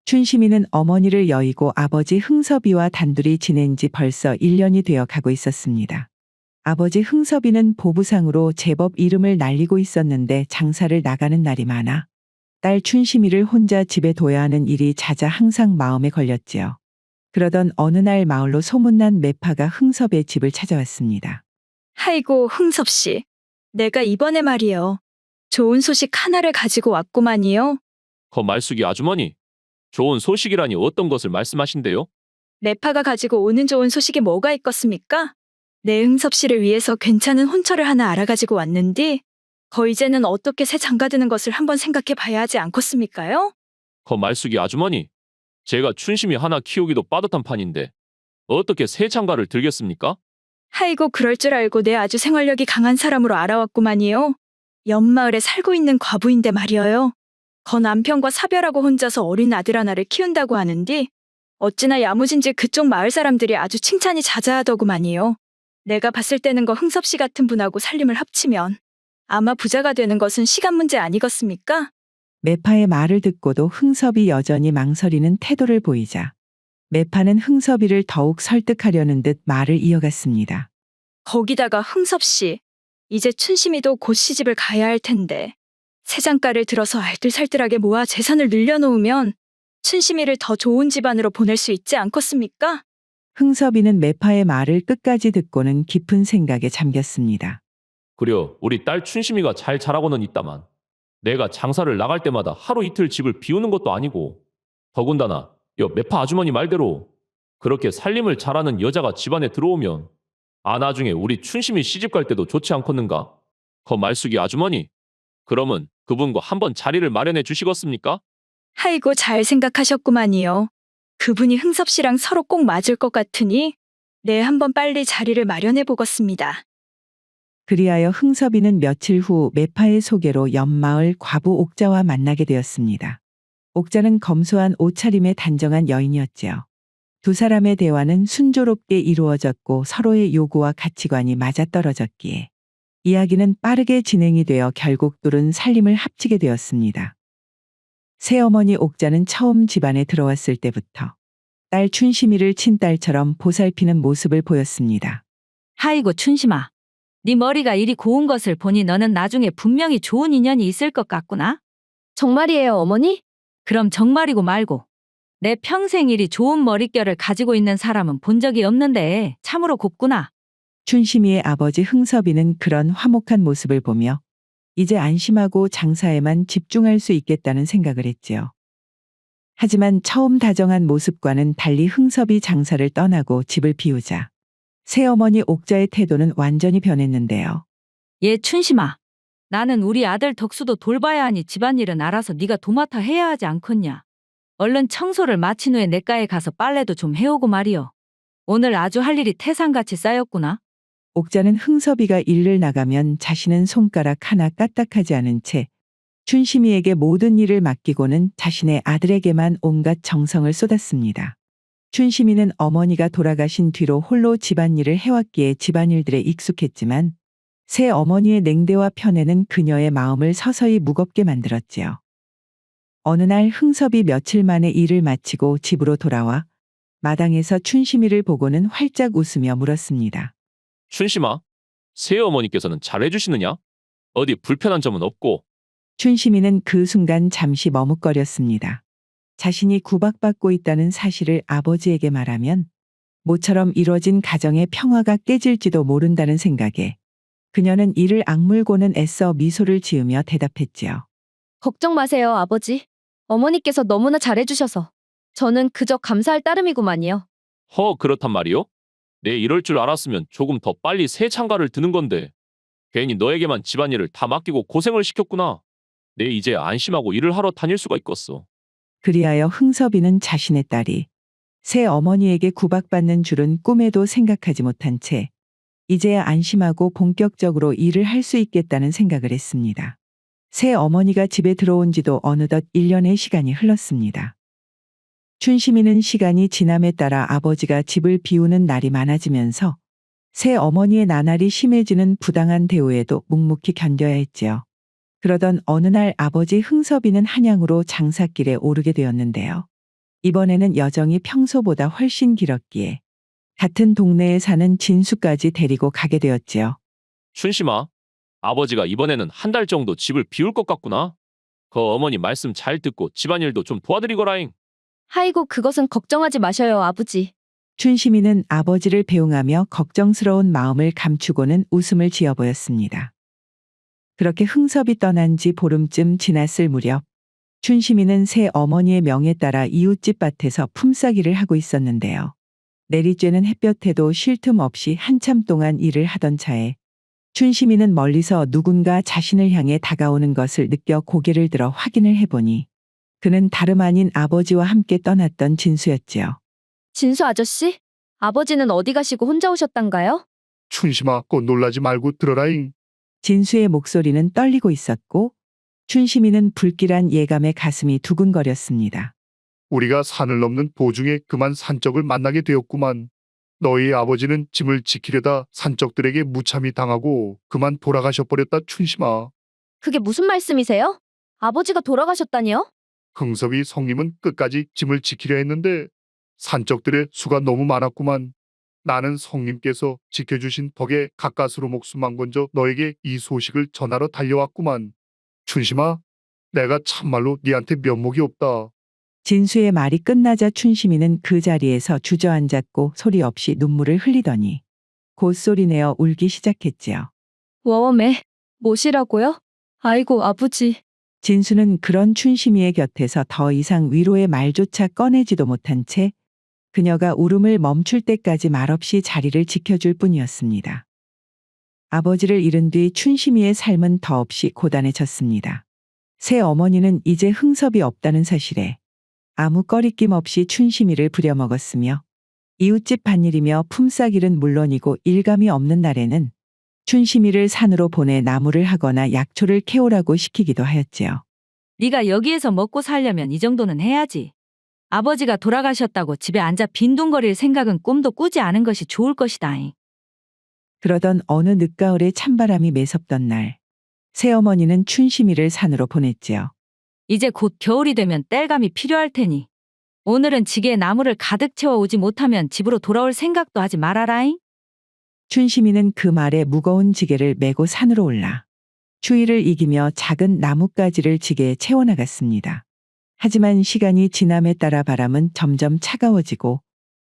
춘심이는 어머니를 여의고 아버지 흥섭이와 단둘이 지낸 지 벌써 1년이 되어 가고 있었습니다. 아버지 흥섭이는 보부상으로 제법 이름을 날리고 있었는데 장사를 나가는 날이 많아 딸 춘심이를 혼자 집에 둬야 하는 일이 잦아 항상 마음에 걸렸지요. 그러던 어느 날 마을로 소문난 매파가 흥섭의 집을 찾아왔습니다. 아이고, 흥섭 씨. 내가 이번에 말이요. 좋은 소식 하나를 가지고 왔구만이요. 말숙이 아주머니, 좋은 소식이라니 어떤 것을 말씀하신대요? 매파가 가지고 오는 좋은 소식이 뭐가 있겠습니까? 내 흥섭 씨를 위해서 괜찮은 혼처를 하나 알아가지고 왔는데, 이제는 어떻게 새 장가드는 것을 한번 생각해 봐야 하지 않겠습니까요? 말숙이 아주머니, 제가 춘심이 하나 키우기도 빠듯한 판인데 어떻게 새 장가를 들겠습니까? 아이고, 그럴 줄 알고 내 아주 생활력이 강한 사람으로 알아왔구만이요. 옆마을에 살고 있는 과부인데 말이어요. 남편과 사별하고 혼자서 어린 아들 하나를 키운다고 하는데 어찌나 야무진지 그쪽 마을 사람들이 아주 칭찬이 자자하더구만이요. 내가 봤을 때는 흥섭 씨 같은 분하고 살림을 합치면 아마 부자가 되는 것은 시간 문제 아니겠습니까? 매파의 말을 듣고도 흥섭이 여전히 망설이는 태도를 보이자 매파는 흥섭이를 더욱 설득하려는 듯 말을 이어갔습니다. 거기다가 흥섭 씨, 이제 춘심이도 곧 시집을 가야 할 텐데 새 장가를 들어서 알뜰살뜰하게 모아 재산을 늘려놓으면 춘심이를 더 좋은 집안으로 보낼 수 있지 않겠습니까? 흥섭이는 매파의 말을 끝까지 듣고는 깊은 생각에 잠겼습니다. 그려 우리 딸 춘심이가 잘 자라고는 있다만 내가 장사를 나갈 때마다 하루 이틀 집을 비우는 것도 아니고 더군다나 매파 아주머니 말대로 그렇게 살림을 잘하는 여자가 집안에 들어오면 나중에 우리 춘심이 시집 갈 때도 좋지 않겠는가? 말숙이 아주머니, 그러면 그분과 한번 자리를 마련해 주시겠습니까? 아이고, 잘 생각하셨구만이요. 그분이 흥섭 씨랑 서로 꼭 맞을 것 같으니 네, 한번 빨리 자리를 마련해 보겠습니다. 그리하여 흥섭이는 며칠 후 매파의 소개로 옆마을 과부 옥자와 만나게 되었습니다. 옥자는 검소한 옷차림의 단정한 여인이었지요. 두 사람의 대화는 순조롭게 이루어졌고 서로의 요구와 가치관이 맞아떨어졌기에 이야기는 빠르게 진행이 되어 결국 둘은 살림을 합치게 되었습니다. 새어머니 옥자는 처음 집안에 들어왔을 때부터 딸 춘심이를 친딸처럼 보살피는 모습을 보였습니다. 아이고 춘심아, 네 머리가 이리 고운 것을 보니 너는 나중에 분명히 좋은 인연이 있을 것 같구나. 정말이에요, 어머니? 그럼 정말이고 말고. 내 평생 이리 좋은 머릿결을 가지고 있는 사람은 본 적이 없는데 참으로 곱구나. 춘심이의 아버지 흥섭이는 그런 화목한 모습을 보며 이제 안심하고 장사에만 집중할 수 있겠다는 생각을 했지요. 하지만 처음 다정한 모습과는 달리 흥섭이 장사를 떠나고 집을 비우자 새어머니 옥자의 태도는 완전히 변했는데요. 얘 춘심아, 나는 우리 아들 덕수도 돌봐야 하니 집안일은 알아서 네가 도맡아 해야 하지 않겠냐. 얼른 청소를 마친 후에 냇가에 가서 빨래도 좀 해오고 말이여. 오늘 아주 할 일이 태산같이 쌓였구나. 옥자는 흥섭이가 일을 나가면 자신은 손가락 하나 까딱하지 않은 채 춘심이에게 모든 일을 맡기고는 자신의 아들에게만 온갖 정성을 쏟았습니다. 춘심이는 어머니가 돌아가신 뒤로 홀로 집안일을 해왔기에 집안일들에 익숙했지만 새 어머니의 냉대와 편애는 그녀의 마음을 서서히 무겁게 만들었지요. 어느 날 흥섭이 며칠 만에 일을 마치고 집으로 돌아와 마당에서 춘심이를 보고는 활짝 웃으며 물었습니다. 춘심아, 새어머니께서는 잘해주시느냐? 어디 불편한 점은 없고? 춘심이는 그 순간 잠시 머뭇거렸습니다. 자신이 구박받고 있다는 사실을 아버지에게 말하면 모처럼 이뤄진 가정의 평화가 깨질지도 모른다는 생각에 그녀는 이를 악물고는 애써 미소를 지으며 대답했지요. 걱정 마세요, 아버지. 어머니께서 너무나 잘해주셔서 저는 그저 감사할 따름이구만요. 그렇단 말이요? 내 이럴 줄 알았으면 조금 더 빨리 새 장가를 드는 건데 괜히 너에게만 집안일을 다 맡기고 고생을 시켰구나. 내 이제 안심하고 일을 하러 다닐 수가 있겠어. 그리하여 흥섭이는 자신의 딸이 새 어머니에게 구박받는 줄은 꿈에도 생각하지 못한 채 이제야 안심하고 본격적으로 일을 할 수 있겠다는 생각을 했습니다. 새 어머니가 집에 들어온 지도 어느덧 1년의 시간이 흘렀습니다. 춘심이는 시간이 지남에 따라 아버지가 집을 비우는 날이 많아지면서 새 어머니의 나날이 심해지는 부당한 대우에도 묵묵히 견뎌야 했지요. 그러던 어느 날 아버지 흥섭이는 한양으로 장사길에 오르게 되었는데요. 이번에는 여정이 평소보다 훨씬 길었기에 같은 동네에 사는 진수까지 데리고 가게 되었지요. 춘심아, 아버지가 이번에는 한 달 정도 집을 비울 것 같구나. 그 어머니 말씀 잘 듣고 집안일도 좀 도와드리거라잉. 아이고, 그것은 걱정하지 마셔요, 아버지. 춘심이는 아버지를 배웅하며 걱정스러운 마음을 감추고는 웃음을 지어 보였습니다. 그렇게 흥섭이 떠난 지 보름쯤 지났을 무렵 춘심이는 새 어머니의 명에 따라 이웃집 밭에서 품삯이를 하고 있었는데요. 내리쬐는 햇볕에도 쉴 틈 없이 한참 동안 일을 하던 차에 춘심이는 멀리서 누군가 자신을 향해 다가오는 것을 느껴 고개를 들어 확인을 해보니 그는 다름 아닌 아버지와 함께 떠났던 진수였지요. 진수 아저씨? 아버지는 어디 가시고 혼자 오셨단가요? 춘심아, 꽃 놀라지 말고 들어라잉. 진수의 목소리는 떨리고 있었고 춘심이는 불길한 예감에 가슴이 두근거렸습니다. 우리가 산을 넘는 도중에 그만 산적을 만나게 되었구만. 너희 아버지는 짐을 지키려다 산적들에게 무참히 당하고 그만 돌아가셔버렸다, 춘심아. 그게 무슨 말씀이세요? 아버지가 돌아가셨다니요? 흥섭이 성님은 끝까지 짐을 지키려 했는데 산적들의 수가 너무 많았구만. 나는 성님께서 지켜주신 덕에 가까스로 목숨만 건져 너에게 이 소식을 전하러 달려왔구만. 춘심아, 내가 참말로 네한테 면목이 없다. 진수의 말이 끝나자 춘심이는 그 자리에서 주저앉았고 소리 없이 눈물을 흘리더니 곧 소리내어 울기 시작했지요. 워엄에, 뭐시라고요? 아이고, 아버지. 진수는 그런 춘심이의 곁에서 더 이상 위로의 말조차 꺼내지도 못한 채 그녀가 울음을 멈출 때까지 말없이 자리를 지켜줄 뿐이었습니다. 아버지를 잃은 뒤 춘심이의 삶은 더없이 고단해졌습니다. 새 어머니는 이제 흥섭이 없다는 사실에 아무 꺼리낌 없이 춘심이를 부려먹었으며 이웃집 밭일이며 품삯일은 물론이고 일감이 없는 날에는 춘심이를 산으로 보내 나무를 하거나 약초를 캐오라고 시키기도 하였지요. 네가 여기에서 먹고 살려면 이 정도는 해야지. 아버지가 돌아가셨다고 집에 앉아 빈둥거릴 생각은 꿈도 꾸지 않은 것이 좋을 것이다잉. 그러던 어느 늦가을에 찬바람이 매섭던 날, 새어머니는 춘심이를 산으로 보냈지요. 이제 곧 겨울이 되면 땔감이 필요할 테니 오늘은 지게에 나무를 가득 채워 오지 못하면 집으로 돌아올 생각도 하지 말아라잉. 춘심이는 그 말에 무거운 지게를 메고 산으로 올라 추위를 이기며 작은 나뭇가지를 지게에 채워나갔습니다. 하지만 시간이 지남에 따라 바람은 점점 차가워지고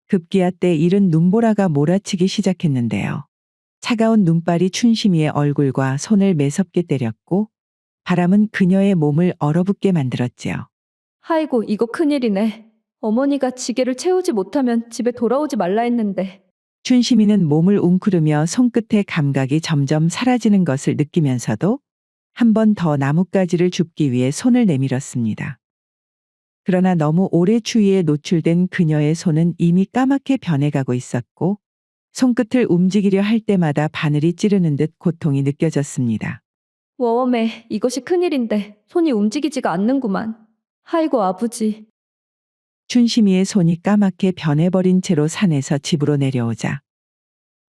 급기야 때 이른 눈보라가 몰아치기 시작했는데요. 차가운 눈발이 춘심이의 얼굴과 손을 매섭게 때렸고 바람은 그녀의 몸을 얼어붙게 만들었지요. 아이고, 이거 큰일이네. 어머니가 지게를 채우지 못하면 집에 돌아오지 말라 했는데. 춘심이는 몸을 웅크르며 손끝의 감각이 점점 사라지는 것을 느끼면서도 한 번 더 나뭇가지를 줍기 위해 손을 내밀었습니다. 그러나 너무 오래 추위에 노출된 그녀의 손은 이미 까맣게 변해가고 있었고 손끝을 움직이려 할 때마다 바늘이 찌르는 듯 고통이 느껴졌습니다. 워엄에, 이것이 큰일인데 손이 움직이지가 않는구만. 아이고, 아버지. 춘심이의 손이 까맣게 변해버린 채로 산에서 집으로 내려오자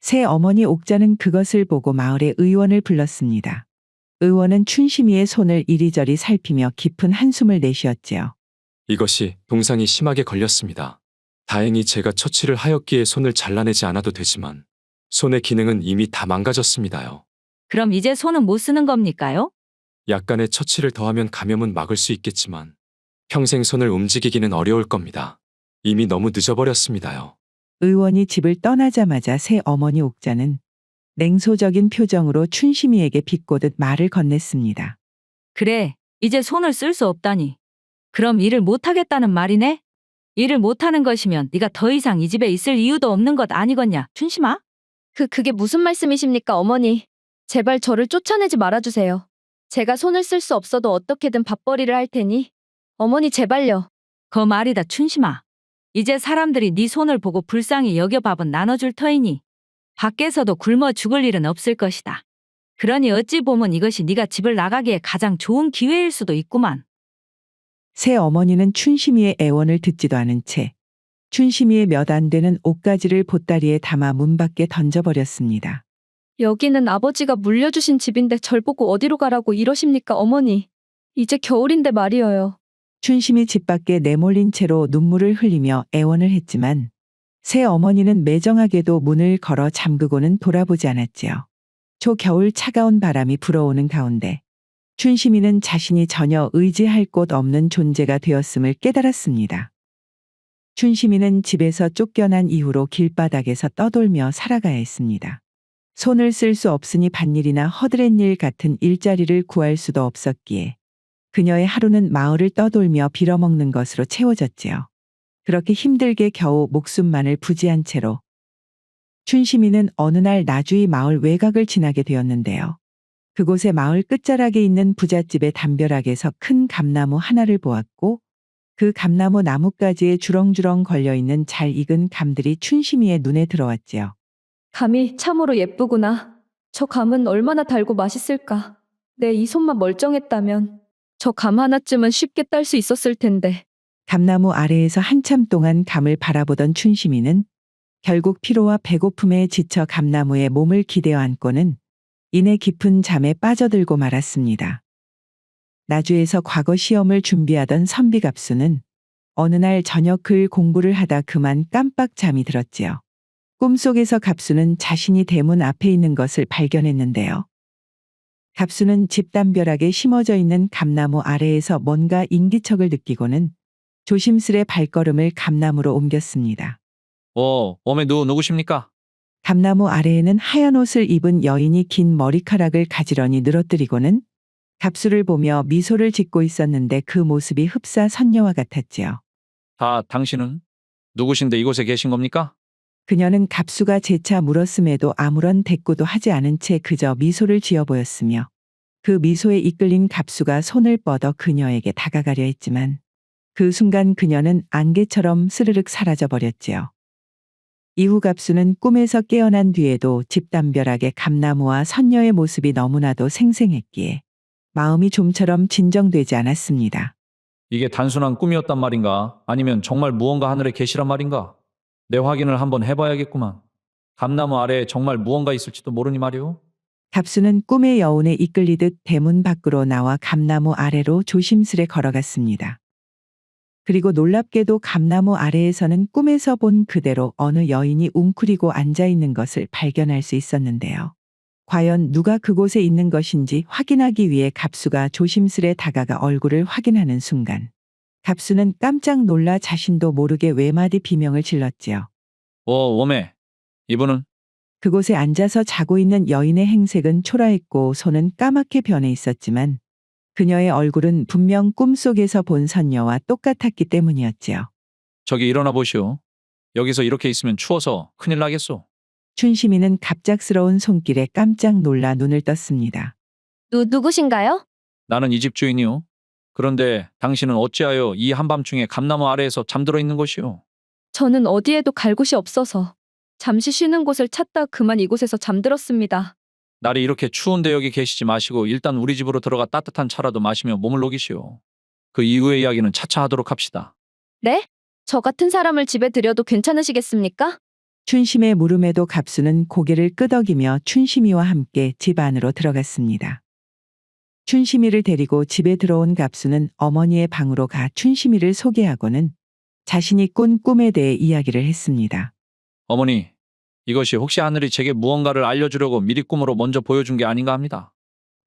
새 어머니 옥자는 그것을 보고 마을의 의원을 불렀습니다. 의원은 춘심이의 손을 이리저리 살피며 깊은 한숨을 내쉬었지요. 이것이 동상이 심하게 걸렸습니다. 다행히 제가 처치를 하였기에 손을 잘라내지 않아도 되지만 손의 기능은 이미 다 망가졌습니다요. 그럼 이제 손은 못 쓰는 겁니까요? 약간의 처치를 더하면 감염은 막을 수 있겠지만 평생 손을 움직이기는 어려울 겁니다. 이미 너무 늦어버렸습니다요. 의원이 집을 떠나자마자 새 어머니 옥자는 냉소적인 표정으로 춘심이에게 비꼬듯 말을 건넸습니다. 그래, 이제 손을 쓸 수 없다니. 그럼 일을 못하겠다는 말이네? 일을 못하는 것이면 네가 더 이상 이 집에 있을 이유도 없는 것 아니겠냐, 춘심아? 그게 무슨 말씀이십니까, 어머니? 제발 저를 쫓아내지 말아주세요. 제가 손을 쓸 수 없어도 어떻게든 밥벌이를 할 테니. 어머니, 제발요. 그 말이다, 춘심아. 이제 사람들이 네 손을 보고 불쌍히 여겨 밥은 나눠줄 터이니 밖에서도 굶어 죽을 일은 없을 것이다. 그러니 어찌 보면 이것이 네가 집을 나가기에 가장 좋은 기회일 수도 있구만. 새 어머니는 춘심이의 애원을 듣지도 않은 채 춘심이의 몇 안 되는 옷가지를 보따리에 담아 문 밖에 던져버렸습니다. 여기는 아버지가 물려주신 집인데 절 보고 어디로 가라고 이러십니까, 어머니? 이제 겨울인데 말이어요. 춘심이 집 밖에 내몰린 채로 눈물을 흘리며 애원을 했지만 새 어머니는 매정하게도 문을 걸어 잠그고는 돌아보지 않았지요. 초겨울 차가운 바람이 불어오는 가운데 춘심이는 자신이 전혀 의지할 곳 없는 존재가 되었음을 깨달았습니다. 춘심이는 집에서 쫓겨난 이후로 길바닥에서 떠돌며 살아가야 했습니다. 손을 쓸 수 없으니 밭일이나 허드렛일 같은 일자리를 구할 수도 없었기에 그녀의 하루는 마을을 떠돌며 빌어먹는 것으로 채워졌지요. 그렇게 힘들게 겨우 목숨만을 부지한 채로 춘심이는 어느 날 나주의 마을 외곽을 지나게 되었는데요. 그곳에 마을 끝자락에 있는 부잣집의 담벼락에서 큰 감나무 하나를 보았고 그 감나무 나뭇가지에 주렁주렁 걸려있는 잘 익은 감들이 춘심이의 눈에 들어왔지요. 감이 참으로 예쁘구나. 저 감은 얼마나 달고 맛있을까. 내 이 손만 멀쩡했다면 저 감 하나쯤은 쉽게 딸 수 있었을 텐데. 감나무 아래에서 한참 동안 감을 바라보던 춘심이는 결국 피로와 배고픔에 지쳐 감나무에 몸을 기대어 앉고는 이내 깊은 잠에 빠져들고 말았습니다. 나주에서 과거 시험을 준비하던 선비갑수는 어느 날 저녁 글 공부를 하다 그만 깜빡 잠이 들었지요. 꿈속에서 갑수는 자신이 대문 앞에 있는 것을 발견했는데요. 갑수는 집 담벼락에 심어져 있는 감나무 아래에서 뭔가 인기척을 느끼고는 조심스레 발걸음을 감나무로 옮겼습니다. 어메 누구십니까? 감나무 아래에는 하얀 옷을 입은 여인이 긴 머리카락을 가지런히 늘어뜨리고는 갑수를 보며 미소를 짓고 있었는데 그 모습이 흡사 선녀와 같았지요. 당신은? 누구신데 이곳에 계신 겁니까? 그녀는 갑수가 재차 물었음에도 아무런 대꾸도 하지 않은 채 그저 미소를 지어 보였으며 그 미소에 이끌린 갑수가 손을 뻗어 그녀에게 다가가려 했지만 그 순간 그녀는 안개처럼 스르륵 사라져 버렸지요. 이후 갑수는 꿈에서 깨어난 뒤에도 집 담벼락의 감나무와 선녀의 모습이 너무나도 생생했기에 마음이 좀처럼 진정되지 않았습니다. 이게 단순한 꿈이었단 말인가? 아니면 정말 무언가 하늘에 계시란 말인가? 내 확인을 한번 해봐야겠구만. 감나무 아래에 정말 무언가 있을지도 모르니 말이오. 갑수는 꿈의 여운에 이끌리듯 대문 밖으로 나와 감나무 아래로 조심스레 걸어갔습니다. 그리고 놀랍게도 감나무 아래에서는 꿈에서 본 그대로 어느 여인이 웅크리고 앉아있는 것을 발견할 수 있었는데요. 과연 누가 그곳에 있는 것인지 확인하기 위해 갑수가 조심스레 다가가 얼굴을 확인하는 순간 갑수는 깜짝 놀라 자신도 모르게 외마디 비명을 질렀지요. 오메, 이분은? 그곳에 앉아서 자고 있는 여인의 행색은 초라했고 손은 까맣게 변해 있었지만 그녀의 얼굴은 분명 꿈속에서 본 선녀와 똑같았기 때문이었지요. 저기 일어나 보시오. 여기서 이렇게 있으면 추워서 큰일 나겠소. 춘심이는 갑작스러운 손길에 깜짝 놀라 눈을 떴습니다. 누구신가요? 나는 이 집 주인이오. 그런데 당신은 어찌하여 이 한밤중에 감나무 아래에서 잠들어 있는 것이오? 저는 어디에도 갈 곳이 없어서 잠시 쉬는 곳을 찾다 그만 이곳에서 잠들었습니다. 날이 이렇게 추운데 여기 계시지 마시고 일단 우리 집으로 들어가 따뜻한 차라도 마시며 몸을 녹이시오. 그 이후의 이야기는 차차 하도록 합시다. 네? 저 같은 사람을 집에 들여도 괜찮으시겠습니까? 춘심의 물음에도 갑수는 고개를 끄덕이며 춘심이와 함께 집 안으로 들어갔습니다. 춘심이를 데리고 집에 들어온 갑수는 어머니의 방으로 가 춘심이를 소개하고는 자신이 꾼 꿈에 대해 이야기를 했습니다. 어머니, 이것이 혹시 하늘이 제게 무언가를 알려주려고 미리 꿈으로 먼저 보여준 게 아닌가 합니다.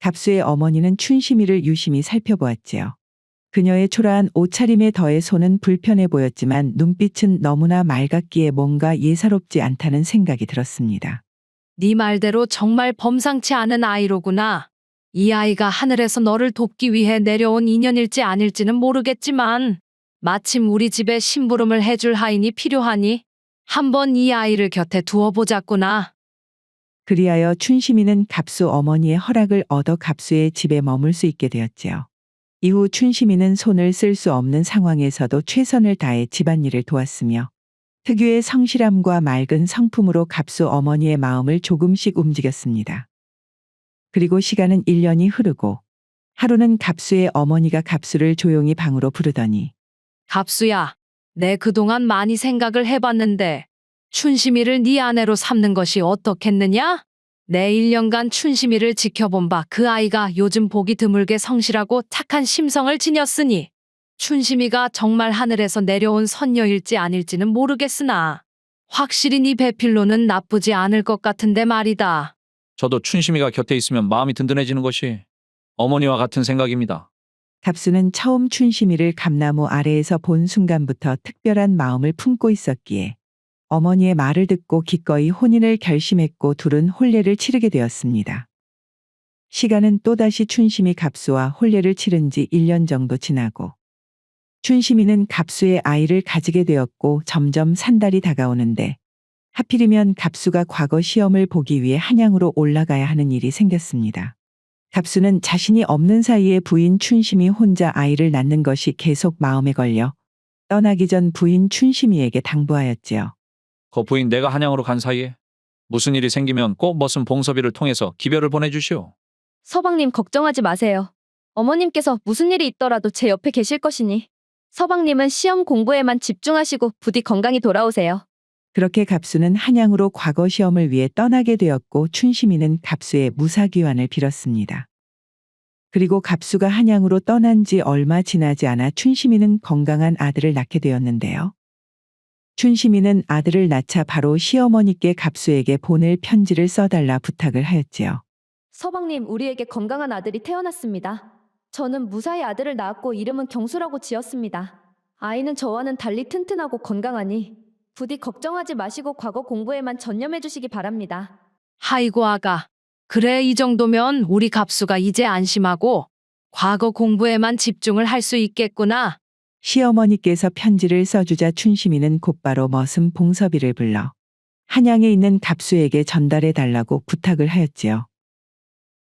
갑수의 어머니는 춘심이를 유심히 살펴보았지요. 그녀의 초라한 옷차림에 더해 손은 불편해 보였지만 눈빛은 너무나 맑았기에 뭔가 예사롭지 않다는 생각이 들었습니다. 네 말대로 정말 범상치 않은 아이로구나. 이 아이가 하늘에서 너를 돕기 위해 내려온 인연일지 아닐지는 모르겠지만 마침 우리 집에 심부름을 해줄 하인이 필요하니 한번 이 아이를 곁에 두어보자꾸나. 그리하여 춘심이는 갑수 어머니의 허락을 얻어 갑수의 집에 머물 수 있게 되었지요. 이후 춘심이는 손을 쓸 수 없는 상황에서도 최선을 다해 집안일을 도왔으며 특유의 성실함과 맑은 성품으로 갑수 어머니의 마음을 조금씩 움직였습니다. 그리고 시간은 1년이 흐르고 하루는 갑수의 어머니가 갑수를 조용히 방으로 부르더니 갑수야, 내 그동안 많이 생각을 해봤는데 춘심이를 네 아내로 삼는 것이 어떻겠느냐? 내 1년간 춘심이를 지켜본 바 그 아이가 요즘 보기 드물게 성실하고 착한 심성을 지녔으니 춘심이가 정말 하늘에서 내려온 선녀일지 아닐지는 모르겠으나 확실히 네 배필로는 나쁘지 않을 것 같은데 말이다. 저도 춘심이가 곁에 있으면 마음이 든든해지는 것이 어머니와 같은 생각입니다. 갑수는 처음 춘심이를 감나무 아래에서 본 순간부터 특별한 마음을 품고 있었기에 어머니의 말을 듣고 기꺼이 혼인을 결심했고 둘은 혼례를 치르게 되었습니다. 시간은 또다시 춘심이 갑수와 혼례를 치른 지 1년 정도 지나고 춘심이는 갑수의 아이를 가지게 되었고 점점 산달이 다가오는데 하필이면 갑수가 과거 시험을 보기 위해 한양으로 올라가야 하는 일이 생겼습니다. 갑수는 자신이 없는 사이에 부인 춘심이 혼자 아이를 낳는 것이 계속 마음에 걸려 떠나기 전 부인 춘심이에게 당부하였지요. 거 부인 내가 한양으로 간 사이에 무슨 일이 생기면 꼭 머슴 봉섭이를 통해서 기별을 보내주시오. 서방님 걱정하지 마세요. 어머님께서 무슨 일이 있더라도 제 옆에 계실 것이니 서방님은 시험 공부에만 집중하시고 부디 건강히 돌아오세요. 그렇게 갑수는 한양으로 과거 시험을 위해 떠나게 되었고 춘심이는 갑수의 무사귀환을 빌었습니다. 그리고 갑수가 한양으로 떠난 지 얼마 지나지 않아 춘심이는 건강한 아들을 낳게 되었는데요. 춘심이는 아들을 낳자 바로 시어머니께 갑수에게 보낼 편지를 써달라 부탁을 하였지요. 서방님, 우리에게 건강한 아들이 태어났습니다. 저는 무사히 아들을 낳았고 이름은 경수라고 지었습니다. 아이는 저와는 달리 튼튼하고 건강하니 부디 걱정하지 마시고 과거 공부에만 전념해 주시기 바랍니다. 아이고 아가. 그래 이 정도면 우리 갑수가 이제 안심하고 과거 공부에만 집중을 할 수 있겠구나. 시어머니께서 편지를 써주자 춘심이는 곧바로 머슴 봉섭이를 불러 한양에 있는 갑수에게 전달해 달라고 부탁을 하였지요.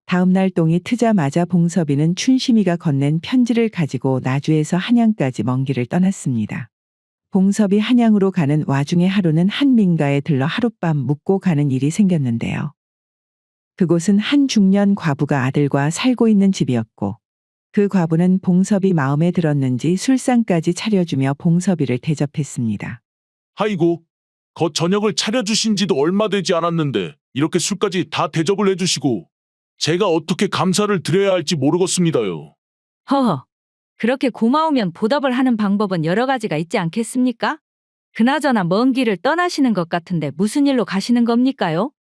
다음 날 똥이 트자마자 봉섭이는 춘심이가 건넨 편지를 가지고 나주에서 한양까지 먼 길을 떠났습니다. 봉섭이 한양으로 가는 와중에 하루는 한 민가에 들러 하룻밤 묵고 가는 일이 생겼는데요. 그곳은 한 중년 과부가 아들과 살고 있는 집이었고 그 과부는 봉섭이 마음에 들었는지 술상까지 차려주며 봉섭이를 대접했습니다. 아이고, 거 저녁을 차려주신 지도 얼마 되지 않았는데 이렇게 술까지 다 대접을 해주시고 제가 어떻게 감사를 드려야 할지 모르겠습니다요. 허허. 그렇게 고마우면 보답을 하는 방법은 여러 가지가 있지 않겠습니까? 그나저나 먼 길을 떠나시는 것 같은데 무슨 일로 가시는 겁니까요?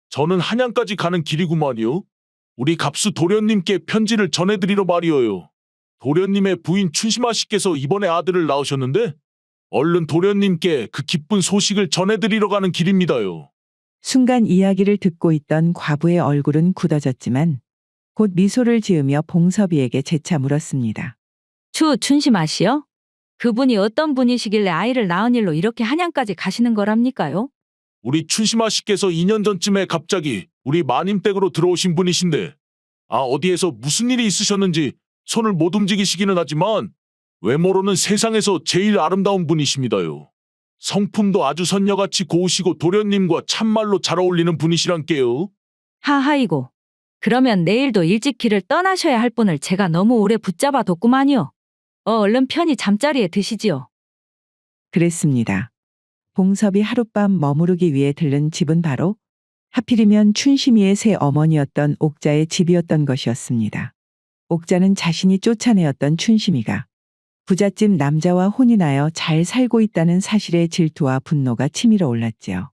저는 한양까지 가는 길이구만요. 우리 갑수 도련님께 편지를 전해드리러 말이어요. 도련님의 부인 춘심아 씨께서 이번에 아들을 낳으셨는데 얼른 도련님께 그 기쁜 소식을 전해드리러 가는 길입니다요. 순간 이야기를 듣고 있던 과부의 얼굴은 굳어졌지만 곧 미소를 지으며 봉섭이에게 재차 물었습니다. 춘심아 씨요? 그분이 어떤 분이시길래 아이를 낳은 일로 이렇게 한양까지 가시는 거랍니까요? 우리 춘심아 씨께서 2년 전쯤에 갑자기 우리 마님 댁으로 들어오신 분이신데 어디에서 무슨 일이 있으셨는지 손을 못 움직이시기는 하지만 외모로는 세상에서 제일 아름다운 분이십니다요. 성품도 아주 선녀같이 고우시고 도련님과 참말로 잘 어울리는 분이시란께요. 하하이고. 그러면 내일도 일찍 길을 떠나셔야 할 분을 제가 너무 오래 붙잡아 뒀구만요. 얼른 편히 잠자리에 드시지요. 그랬습니다. 봉섭이 하룻밤 머무르기 위해 들른 집은 바로 하필이면 춘심이의 새 어머니였던 옥자의 집이었던 것이었습니다. 옥자는 자신이 쫓아내었던 춘심이가 부잣집 남자와 혼인하여 잘 살고 있다는 사실에 질투와 분노가 치밀어 올랐지요.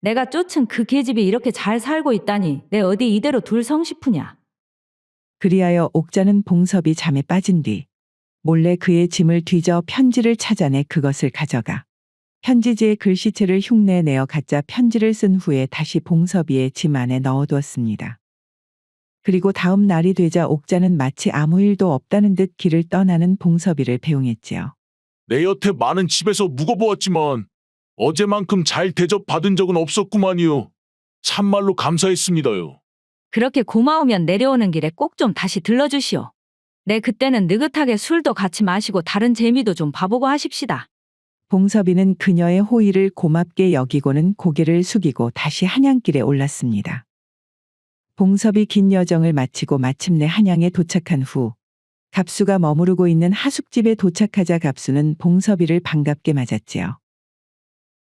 내가 쫓은 그 계집이 이렇게 잘 살고 있다니 내 어디 이대로 둘 성시푸냐. 그리하여 옥자는 봉섭이 잠에 빠진 뒤 몰래 그의 짐을 뒤져 편지를 찾아내 그것을 가져가 편지지의 글씨체를 흉내내어 가짜 편지를 쓴 후에 다시 봉섭이의 짐 안에 넣어두었습니다. 그리고 다음 날이 되자 옥자는 마치 아무 일도 없다는 듯 길을 떠나는 봉섭이를 배웅했지요. 내 여태 많은 집에서 묵어보았지만 어제만큼 잘 대접받은 적은 없었구만요. 참말로 감사했습니다요. 그렇게 고마우면 내려오는 길에 꼭 좀 다시 들러주시오. 네, 그때는 느긋하게 술도 같이 마시고 다른 재미도 좀 봐보고 하십시다. 봉섭이는 그녀의 호의를 고맙게 여기고는 고개를 숙이고 다시 한양길에 올랐습니다. 봉섭이 긴 여정을 마치고 마침내 한양에 도착한 후 갑수가 머무르고 있는 하숙집에 도착하자 갑수는 봉섭이를 반갑게 맞았지요.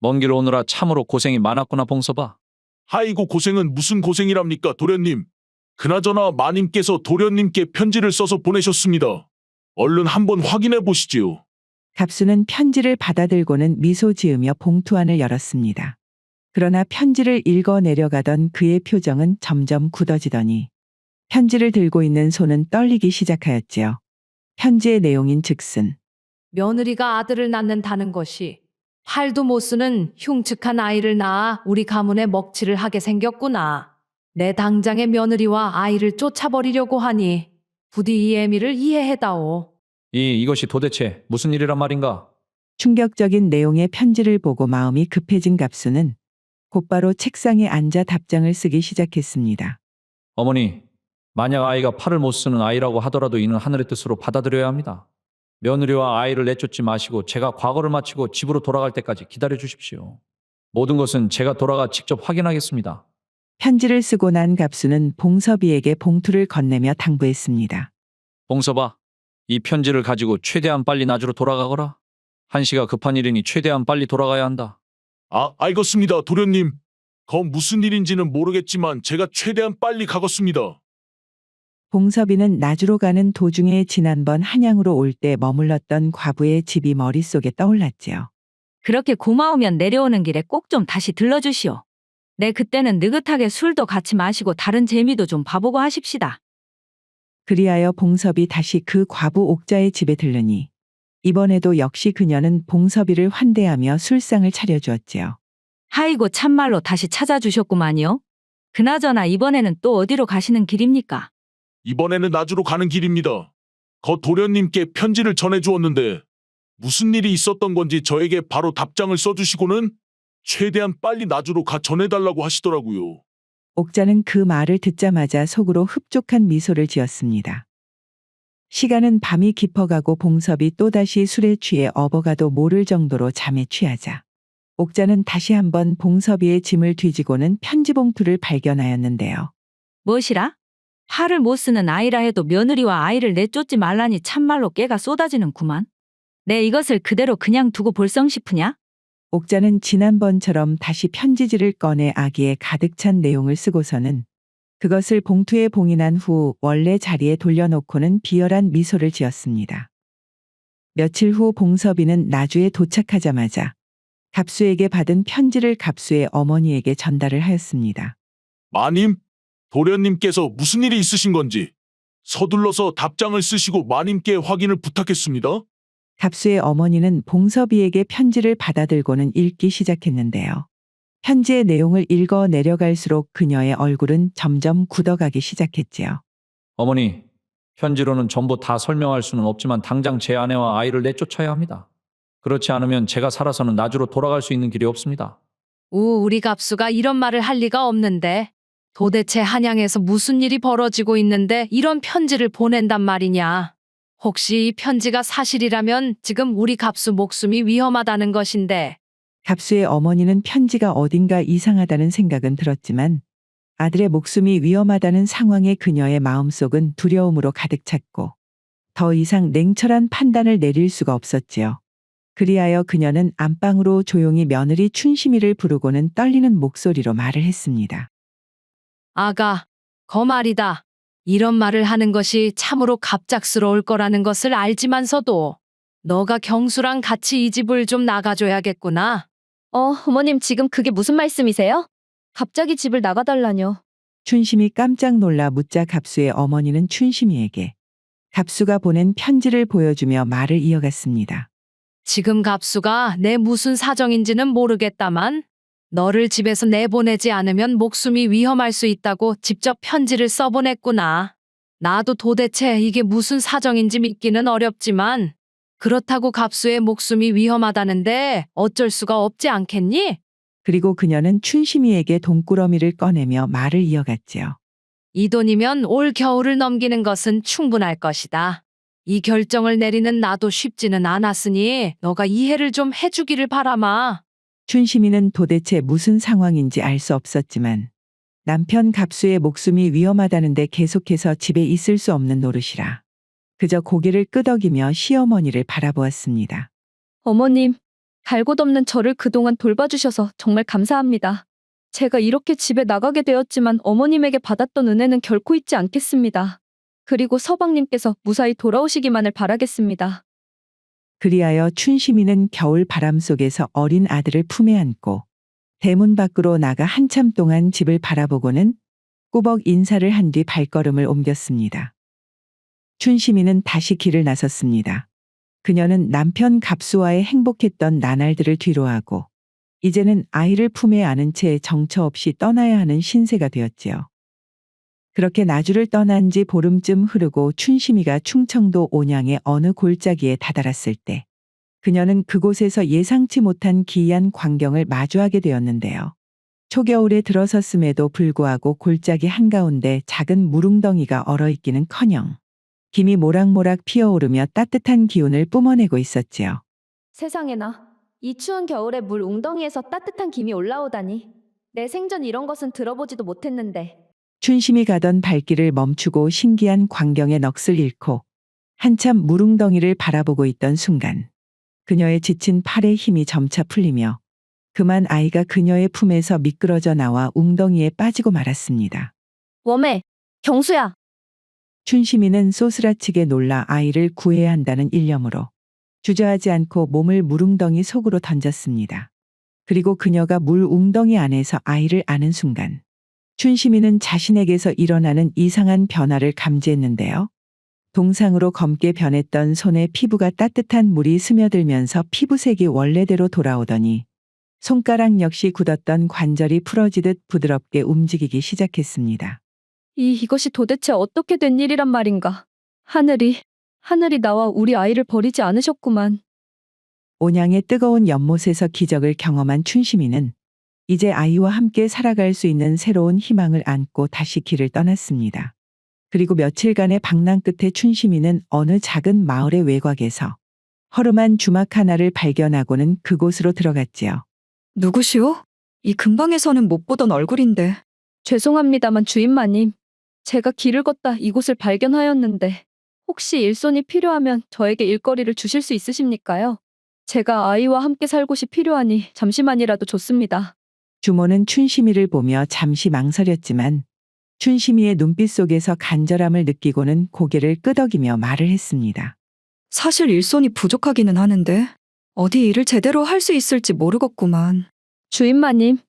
먼 길 오느라 참으로 고생이 많았구나 봉섭아. 아이고 고생은 무슨 고생이랍니까 도련님. 그나저나 마님께서 도련님께 편지를 써서 보내셨습니다. 얼른 한번 확인해 보시지요. 갑수는 편지를 받아들고는 미소 지으며 봉투 안을 열었습니다. 그러나 편지를 읽어 내려가던 그의 표정은 점점 굳어지더니 편지를 들고 있는 손은 떨리기 시작하였지요. 편지의 내용인 즉슨 며느리가 아들을 낳는다는 것이 팔도 못 쓰는 흉측한 아이를 낳아 우리 가문에 먹칠을 하게 생겼구나. 내 당장의 며느리와 아이를 쫓아버리려고 하니 부디 이 애미를 이해해다오. 이것이 도대체 무슨 일이란 말인가? 충격적인 내용의 편지를 보고 마음이 급해진 갑수는 곧바로 책상에 앉아 답장을 쓰기 시작했습니다. 어머니, 만약 아이가 팔을 못 쓰는 아이라고 하더라도 이는 하늘의 뜻으로 받아들여야 합니다. 며느리와 아이를 내쫓지 마시고 제가 과거를 마치고 집으로 돌아갈 때까지 기다려 주십시오. 모든 것은 제가 돌아가 직접 확인하겠습니다. 편지를 쓰고 난 갑수는 봉섭이에게 봉투를 건네며 당부했습니다. 봉서봐, 이 편지를 가지고 최대한 빨리 나주로 돌아가거라. 한시가 급한 일이니 최대한 빨리 돌아가야 한다. 알겠습니다, 도련님. 무슨 일인지는 모르겠지만 제가 최대한 빨리 가겠습니다. 봉섭이는 나주로 가는 도중에 지난번 한양으로 올 때 머물렀던 과부의 집이 머릿속에 떠올랐지요. 그렇게 고마우면 내려오는 길에 꼭 좀 다시 들러주시오. 네, 그때는 느긋하게 술도 같이 마시고 다른 재미도 좀 봐보고 하십시다. 그리하여 봉섭이 다시 그 과부 옥자의 집에 들르니 이번에도 역시 그녀는 봉섭이를 환대하며 술상을 차려주었지요. 하이고 참말로 다시 찾아주셨구만요. 그나저나 이번에는 또 어디로 가시는 길입니까? 이번에는 나주로 가는 길입니다. 도련님께 편지를 전해주었는데 무슨 일이 있었던 건지 저에게 바로 답장을 써주시고는 최대한 빨리 나주로 가 전해달라고 하시더라고요. 옥자는 그 말을 듣자마자 속으로 흡족한 미소를 지었습니다. 시간은 밤이 깊어가고 봉섭이 또다시 술에 취해 업어가도 모를 정도로 잠에 취하자 옥자는 다시 한번 봉섭이의 짐을 뒤지고는 편지 봉투를 발견하였는데요. 무엇이라? 팔을 못 쓰는 아이라 해도 며느리와 아이를 내쫓지 말라니 참말로 깨가 쏟아지는구만. 내 이것을 그대로 그냥 두고 볼성 싶으냐? 옥자는 지난번처럼 다시 편지지를 꺼내 아기에 가득 찬 내용을 쓰고서는 그것을 봉투에 봉인한 후 원래 자리에 돌려놓고는 비열한 미소를 지었습니다. 며칠 후 봉섭이는 나주에 도착하자마자 갑수에게 받은 편지를 갑수의 어머니에게 전달을 하였습니다. 마님, 도련님께서 무슨 일이 있으신 건지 서둘러서 답장을 쓰시고 마님께 확인을 부탁했습니다. 갑수의 어머니는 봉섭이에게 편지를 받아들고는 읽기 시작했는데요. 편지의 내용을 읽어 내려갈수록 그녀의 얼굴은 점점 굳어가기 시작했지요. 어머니, 편지로는 전부 다 설명할 수는 없지만 당장 제 아내와 아이를 내쫓아야 합니다. 그렇지 않으면 제가 살아서는 나주로 돌아갈 수 있는 길이 없습니다. 우리 갑수가 이런 말을 할 리가 없는데 도대체 한양에서 무슨 일이 벌어지고 있는데 이런 편지를 보낸단 말이냐. 혹시 이 편지가 사실이라면 지금 우리 갑수 목숨이 위험하다는 것인데. 갑수의 어머니는 편지가 어딘가 이상하다는 생각은 들었지만 아들의 목숨이 위험하다는 상황에 그녀의 마음속은 두려움으로 가득 찼고 더 이상 냉철한 판단을 내릴 수가 없었지요. 그리하여 그녀는 안방으로 조용히 며느리 춘심이를 부르고는 떨리는 목소리로 말을 했습니다. 아가, 말이다. 이런 말을 하는 것이 참으로 갑작스러울 거라는 것을 알지만서도 너가 경수랑 같이 이 집을 좀 나가줘야겠구나. 어머님 지금 그게 무슨 말씀이세요? 갑자기 집을 나가달라뇨. 춘심이 깜짝 놀라 묻자 갑수의 어머니는 춘심이에게 갑수가 보낸 편지를 보여주며 말을 이어갔습니다. 지금 갑수가 내 무슨 사정인지는 모르겠다만 너를 집에서 내보내지 않으면 목숨이 위험할 수 있다고 직접 편지를 써보냈구나. 나도 도대체 이게 무슨 사정인지 믿기는 어렵지만 그렇다고 갑수의 목숨이 위험하다는데 어쩔 수가 없지 않겠니? 그리고 그녀는 춘심이에게 돈꾸러미를 꺼내며 말을 이어갔지요. 이 돈이면 올 겨울을 넘기는 것은 충분할 것이다. 이 결정을 내리는 나도 쉽지는 않았으니 너가 이해를 좀 해주기를 바라마. 춘심이는 도대체 무슨 상황인지 알 수 없었지만 남편 갑수의 목숨이 위험하다는데 계속해서 집에 있을 수 없는 노릇이라 그저 고개를 끄덕이며 시어머니를 바라보았습니다. 어머님, 갈 곳 없는 저를 그동안 돌봐주셔서 정말 감사합니다. 제가 이렇게 집에 나가게 되었지만 어머님에게 받았던 은혜는 결코 잊지 않겠습니다. 그리고 서방님께서 무사히 돌아오시기만을 바라겠습니다. 그리하여 춘심이는 겨울 바람 속에서 어린 아들을 품에 안고 대문 밖으로 나가 한참 동안 집을 바라보고는 꾸벅 인사를 한 뒤 발걸음을 옮겼습니다. 춘심이는 다시 길을 나섰습니다. 그녀는 남편 갑수와의 행복했던 나날들을 뒤로하고 이제는 아이를 품에 안은 채 정처 없이 떠나야 하는 신세가 되었지요. 그렇게 나주를 떠난 지 보름쯤 흐르고 춘심이가 충청도 온양의 어느 골짜기에 다다랐을 때 그녀는 그곳에서 예상치 못한 기이한 광경을 마주하게 되었는데요. 초겨울에 들어섰음에도 불구하고 골짜기 한가운데 작은 무릉덩이가 얼어있기는커녕 김이 모락모락 피어오르며 따뜻한 기운을 뿜어내고 있었지요. 세상에나, 이 추운 겨울에 물 웅덩이에서 따뜻한 김이 올라오다니. 내 생전 이런 것은 들어보지도 못했는데. 춘심이 가던 발길을 멈추고 신기한 광경의 넋을 잃고 한참 무릉덩이를 바라보고 있던 순간 그녀의 지친 팔의 힘이 점차 풀리며 그만 아이가 그녀의 품에서 미끄러져 나와 웅덩이에 빠지고 말았습니다. 웜에, 경수야. 춘심이는 쏘스라치게 놀라 아이를 구해야 한다는 일념으로 주저하지 않고 몸을 무릉덩이 속으로 던졌습니다. 그리고 그녀가 물 웅덩이 안에서 아이를 안은 순간 춘심이는 자신에게서 일어나는 이상한 변화를 감지했는데요. 동상으로 검게 변했던 손에 피부가 따뜻한 물이 스며들면서 피부색이 원래대로 돌아오더니 손가락 역시 굳었던 관절이 풀어지듯 부드럽게 움직이기 시작했습니다. 이것이 도대체 어떻게 된 일이란 말인가. 하늘이 나와 우리 아이를 버리지 않으셨구만. 온양의 뜨거운 연못에서 기적을 경험한 춘심이는 이제 아이와 함께 살아갈 수 있는 새로운 희망을 안고 다시 길을 떠났습니다. 그리고 며칠간의 방랑 끝에 춘심이는 어느 작은 마을의 외곽에서 허름한 주막 하나를 발견하고는 그곳으로 들어갔지요. 누구시오? 이 근방에서는 못 보던 얼굴인데. 죄송합니다만 주인마님. 제가 길을 걷다 이곳을 발견하였는데 혹시 일손이 필요하면 저에게 일거리를 주실 수 있으십니까요? 제가 아이와 함께 살 곳이 필요하니 잠시만이라도 좋습니다. 주모는 춘심이를 보며 잠시 망설였지만 춘심이의 눈빛 속에서 간절함을 느끼고는 고개를 끄덕이며 말을 했습니다. 사실 일손이 부족하기는 하는데 어디 일을 제대로 할 수 있을지 모르겠구만. 주인마님,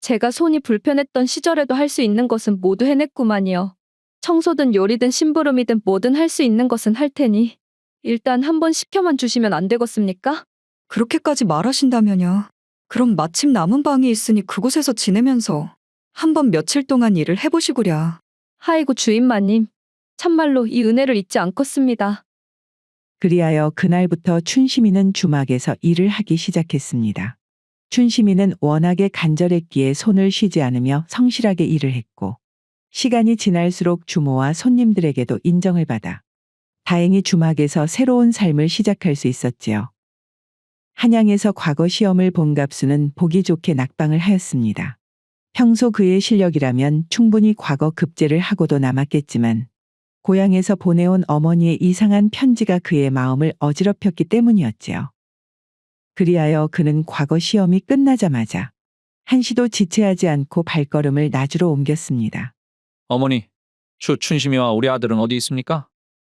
제가 손이 불편했던 시절에도 할 수 있는 것은 모두 해냈구만요. 청소든 요리든 심부름이든 뭐든 할 수 있는 것은 할 테니 일단 한번 시켜만 주시면 안 되겠습니까? 그렇게까지 말하신다면요. 그럼 마침 남은 방이 있으니 그곳에서 지내면서 한번 며칠 동안 일을 해보시구랴. 하이고 주인마님, 참말로 이 은혜를 잊지 않겠습니다. 그리하여 그날부터 춘심이는 주막에서 일을 하기 시작했습니다. 춘심이는 워낙에 간절했기에 손을 쉬지 않으며 성실하게 일을 했고 시간이 지날수록 주모와 손님들에게도 인정을 받아 다행히 주막에서 새로운 삶을 시작할 수 있었지요. 한양에서 과거 시험을 본 갑수는 보기 좋게 낙방을 하였습니다. 평소 그의 실력이라면 충분히 과거 급제를 하고도 남았겠지만 고향에서 보내온 어머니의 이상한 편지가 그의 마음을 어지럽혔기 때문이었지요. 그리하여 그는 과거 시험이 끝나자마자 한시도 지체하지 않고 발걸음을 나주로 옮겼습니다. 어머니, 춘심이와 우리 아들은 어디 있습니까?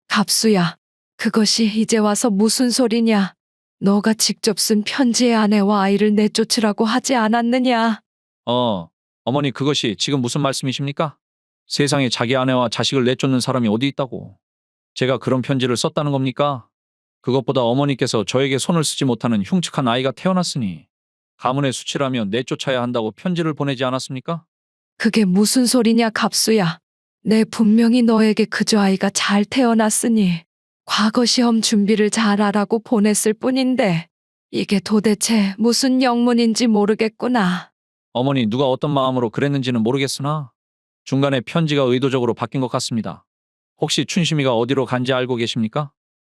갑수야, 그것이 이제 와서 무슨 소리냐? 너가 직접 쓴 편지에 아내와 아이를 내쫓으라고 하지 않았느냐? 어머니 그것이 지금 무슨 말씀이십니까? 세상에 자기 아내와 자식을 내쫓는 사람이 어디 있다고. 제가 그런 편지를 썼다는 겁니까? 그것보다 어머니께서 저에게 손을 쓰지 못하는 흉측한 아이가 태어났으니 가문의 수치라면 내쫓아야 한다고 편지를 보내지 않았습니까? 그게 무슨 소리냐, 갑수야. 내 분명히 너에게 그저 아이가 잘 태어났으니 과거 시험 준비를 잘하라고 보냈을 뿐인데 이게 도대체 무슨 영문인지 모르겠구나. 어머니 누가 어떤 마음으로 그랬는지는 모르겠으나 중간에 편지가 의도적으로 바뀐 것 같습니다. 혹시 춘심이가 어디로 간지 알고 계십니까?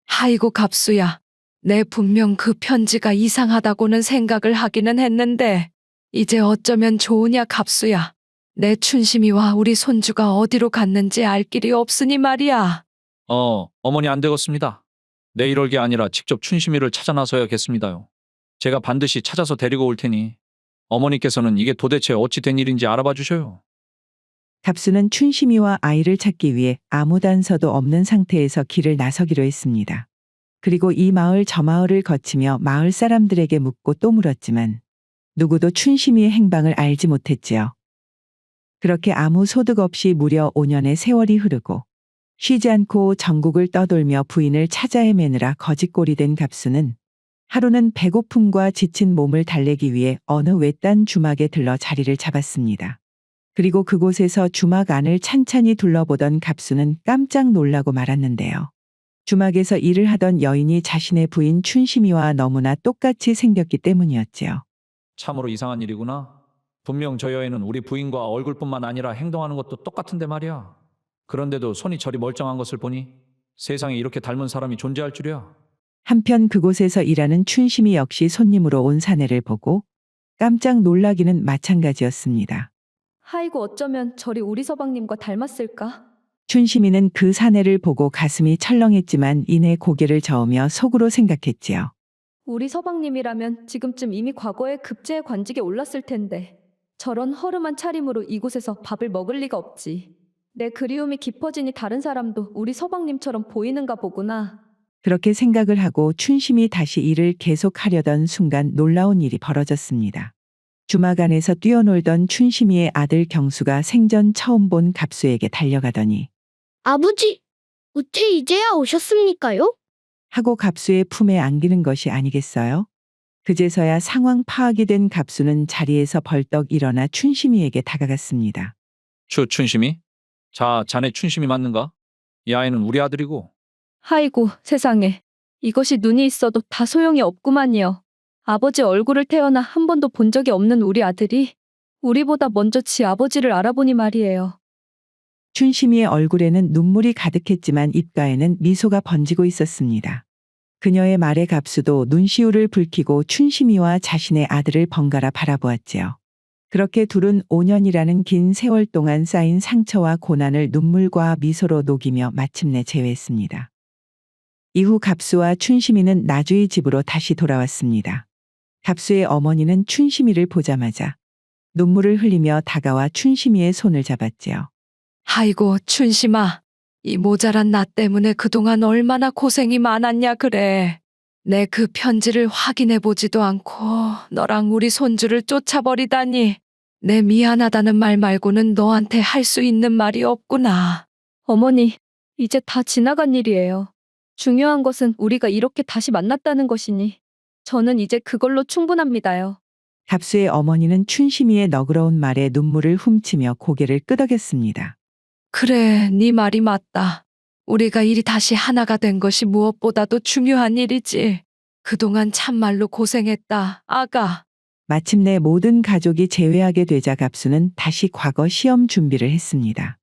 아이고 갑수야. 내 분명 그 편지가 이상하다고는 생각을 하기는 했는데 이제 어쩌면 좋으냐 갑수야. 내 춘심이와 우리 손주가 어디로 갔는지 알 길이 없으니 말이야. 어머니 안 되겠습니다. 내 이럴 게 아니라 직접 춘심이를 찾아 나서야겠습니다요. 제가 반드시 찾아서 데리고 올 테니 어머니께서는 이게 도대체 어찌 된 일인지 알아봐 주셔요. 갑수는 춘심이와 아이를 찾기 위해 아무 단서도 없는 상태에서 길을 나서기로 했습니다. 그리고 이 마을 저 마을을 거치며 마을 사람들에게 묻고 또 물었지만 누구도 춘심이의 행방을 알지 못했지요. 그렇게 아무 소득 없이 무려 5년의 세월이 흐르고 쉬지 않고 전국을 떠돌며 부인을 찾아 헤매느라 거짓골이 된 갑수는 하루는 배고픔과 지친 몸을 달래기 위해 어느 외딴 주막에 들러 자리를 잡았습니다. 그리고 그곳에서 주막 안을 찬찬히 둘러보던 갑수는 깜짝 놀라고 말았는데요. 주막에서 일을 하던 여인이 자신의 부인 춘심이와 너무나 똑같이 생겼기 때문이었지요. 참으로 이상한 일이구나. 분명 저 여인은 우리 부인과 얼굴뿐만 아니라 행동하는 것도 똑같은데 말이야. 그런데도 손이 저리 멀쩡한 것을 보니 세상에 이렇게 닮은 사람이 존재할 줄이야. 한편 그곳에서 일하는 춘심이 역시 손님으로 온 사내를 보고 깜짝 놀라기는 마찬가지였습니다. 아이고 어쩌면 저리 우리 서방님과 닮았을까? 춘심이는 그 사내를 보고 가슴이 철렁했지만 이내 고개를 저으며 속으로 생각했지요. 우리 서방님이라면 지금쯤 이미 과거에 급제의 관직에 올랐을 텐데 저런 허름한 차림으로 이곳에서 밥을 먹을 리가 없지. 내 그리움이 깊어지니 다른 사람도 우리 서방님처럼 보이는가 보구나. 그렇게 생각을 하고 춘심이 다시 일을 계속하려던 순간 놀라운 일이 벌어졌습니다. 주막 안에서 뛰어놀던 춘심이의 아들 경수가 생전 처음 본 갑수에게 달려가더니 아버지, 어째 이제야 오셨습니까요? 하고 갑수의 품에 안기는 것이 아니겠어요? 그제서야 상황 파악이 된 갑수는 자리에서 벌떡 일어나 춘심이에게 다가갔습니다. 춘심이? 자, 자네 춘심이 맞는가? 이 아이는 우리 아들이고. 아이고 세상에. 이것이 눈이 있어도 다 소용이 없구만요. 아버지 얼굴을 태어나 한 번도 본 적이 없는 우리 아들이 우리보다 먼저 지 아버지를 알아보니 말이에요. 춘심이의 얼굴에는 눈물이 가득했지만 입가에는 미소가 번지고 있었습니다. 그녀의 말에 갑수도 눈시울을 붉히고 춘심이와 자신의 아들을 번갈아 바라보았지요. 그렇게 둘은 5년이라는 긴 세월 동안 쌓인 상처와 고난을 눈물과 미소로 녹이며 마침내 재회했습니다. 이후 갑수와 춘심이는 나주의 집으로 다시 돌아왔습니다. 갑수의 어머니는 춘심이를 보자마자 눈물을 흘리며 다가와 춘심이의 손을 잡았지요. 아이고, 춘심아. 이 모자란 나 때문에 그동안 얼마나 고생이 많았냐 그래. 내 그 편지를 확인해 보지도 않고 너랑 우리 손주를 쫓아버리다니. 내 미안하다는 말 말고는 너한테 할 수 있는 말이 없구나. 어머니, 이제 다 지나간 일이에요. 중요한 것은 우리가 이렇게 다시 만났다는 것이니 저는 이제 그걸로 충분합니다요. 갑수의 어머니는 춘심이의 너그러운 말에 눈물을 훔치며 고개를 끄덕였습니다. 그래, 네 말이 맞다. 우리가 일이 다시 하나가 된 것이 무엇보다도 중요한 일이지. 그동안 참말로 고생했다, 아가. 마침내 모든 가족이 재회하게 되자 갑수는 다시 과거 시험 준비를 했습니다.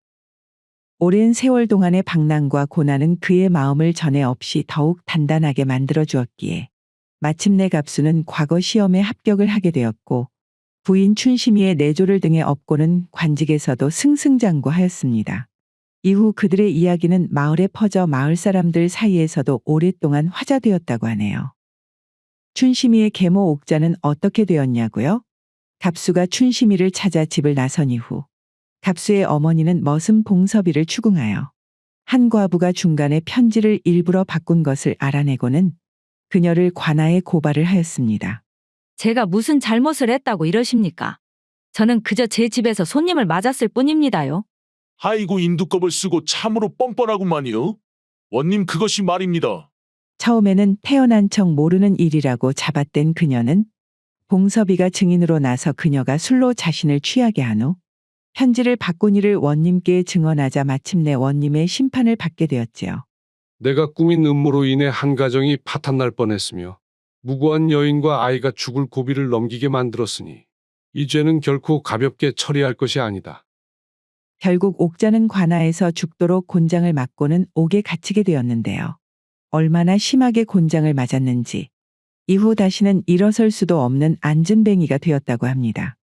오랜 세월 동안의 방랑과 고난은 그의 마음을 전에 없이 더욱 단단하게 만들어 주었기에 마침내 갑수는 과거 시험에 합격을 하게 되었고 부인 춘심이의 내조를 등에 업고는 관직에서도 승승장구하였습니다. 이후 그들의 이야기는 마을에 퍼져 마을 사람들 사이에서도 오랫동안 화제되었다고 하네요. 춘심이의 계모 옥자는 어떻게 되었냐고요? 갑수가 춘심이를 찾아 집을 나선 이후 갑수의 어머니는 머슴 봉섭이를 추궁하여 한 과부가 중간에 편지를 일부러 바꾼 것을 알아내고는 그녀를 관아에 고발을 하였습니다. 제가 무슨 잘못을 했다고 이러십니까? 저는 그저 제 집에서 손님을 맞았을 뿐입니다요. 아이고 인두껍을 쓰고 참으로 뻔뻔하구만요. 원님 그것이 말입니다. 처음에는 태어난 척 모르는 일이라고 잡아댄 그녀는 봉섭이가 증인으로 나서 그녀가 술로 자신을 취하게 한 후 편지를 바꾼 이를 원님께 증언하자 마침내 원님의 심판을 받게 되었지요. 내가 꾸민 음모로 인해 한 가정이 파탄날 뻔했으며 무고한 여인과 아이가 죽을 고비를 넘기게 만들었으니 이 죄는 결코 가볍게 처리할 것이 아니다. 결국 옥자는 관아에서 죽도록 곤장을 맞고는 옥에 갇히게 되었는데요. 얼마나 심하게 곤장을 맞았는지 이후 다시는 일어설 수도 없는 안진뱅이가 되었다고 합니다.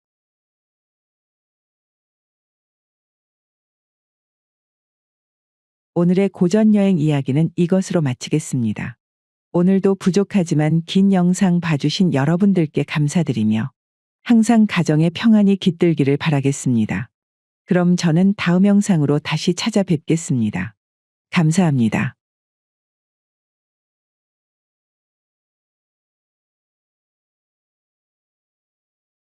오늘의 고전여행 이야기는 이것으로 마치겠습니다. 오늘도 부족하지만 긴 영상 봐주신 여러분들께 감사드리며 항상 가정의 평안이 깃들기를 바라겠습니다. 그럼 저는 다음 영상으로 다시 찾아뵙겠습니다. 감사합니다.